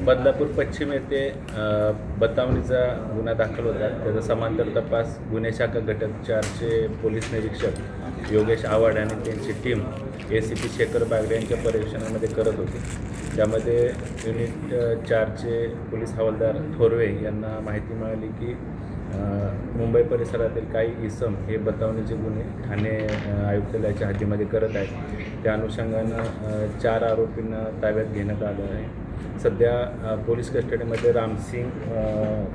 बदलापूर पश्चिम येथे बतावणीचा गुन्हा दाखल होता. त्याचा समांतर तपास गुन्हे शाखा घटक 4चे पोलीस निरीक्षक योगेश आव्हाड आणि त्यांची टीम ACP शेखर बागडे यांच्या पर्यवेक्षणामध्ये करत होती. त्यामध्ये युनिट 4चे पोलीस हवालदार थोरवे यांना माहिती मिळाली की मुंबई परिसरातील काही इसम हे बतावणीचे गुन्हे ठाणे आयुक्तालयाच्या हद्दीमध्ये करत आहेत. त्या अनुषंगानं 4 आरोपींना ताब्यात घेण्यात आलं आहे. सध्या पोलीस कस्टडीमध्ये रामसिंग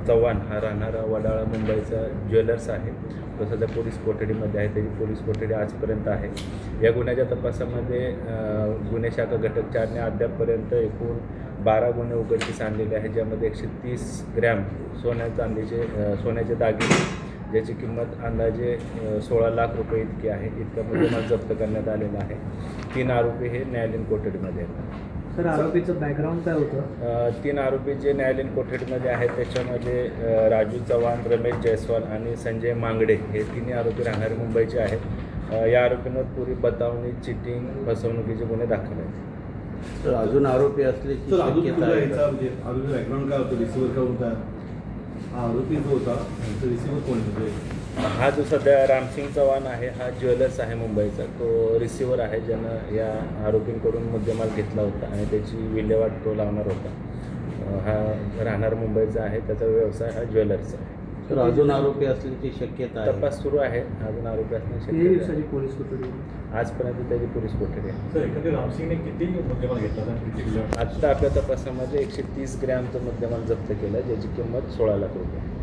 चव्हाण हा राहणारा वडाळा मुंबईचा ज्वेलर्स आहे. तो सध्या पोलीस कोठडीमध्ये आहे. त्याची पोलीस कोठडी आजपर्यंत आहे. या गुन्ह्याच्या तपासामध्ये गुन्हे शाखा घटक 4ने अद्यापपर्यंत एकूण 12 गुन्हे उघडकीस आणलेले आहेत, ज्यामध्ये 130 ग्रॅम सोन्याचे दागिने ज्याची किंमत अंदाजे 16 लाख रुपये इतकी आहे. इतका मुद्देमाल जप्त करण्यात आलेला आहे. 3 आरोपी हे न्यायालयीन कोठडीमध्ये आहेत. सर, आरोपीचं बॅकग्राऊंड काय होतं? 3 आरोपी जे न्यायालयीन कोठडीमध्ये आहेत त्याच्यामध्ये राजू चव्हाण, रमेश जयस्वाल आणि संजय मांगडे हे 3 आरोपी राहणारे मुंबईचे आहेत. या आरोपींवर पूर्वी बतावणी, चिटिंग, फसवणुकीचे गुन्हे दाखल आहेत. तर अजून आरोपी असल्याची शक्यता आहे का? आरोपी बॅकग्राऊंड काय होतं, रिसिव्हर काय होता, हा आरोपी जो होता रिसिव्हर कोण होते? हा जो सध्या रामसिंग चव्हाण आहे हा ज्वेलर्स आहे मुंबईचा. तो रिसिव्हर आहे ज्यानं या आरोपींकडून मुद्देमाल घेतला होता आणि त्याची विल्हेवाट तो लावणार होता. हा राहणार मुंबईचा आहे. त्याचा व्यवसाय हा ज्वेलर्सचा आहे. तर अजून आरोपी असल्याची शक्यता आहे. तपास सुरू आहे. अजून आरोपी असण्याची किती शक्यता दिवसाची आहे. पोलीस कोठडी? आजपर्यंत त्याची पोलीस कोठडी आहे. सर, एखाद्या रामसिंगने किती मुद्देमाल घेतला होता, किती किलो? आत्ता आपल्या तपासामध्ये 130 ग्रॅमचा मुद्देमाल जप्त केला, ज्याची किंमत 16 लाख रुपये.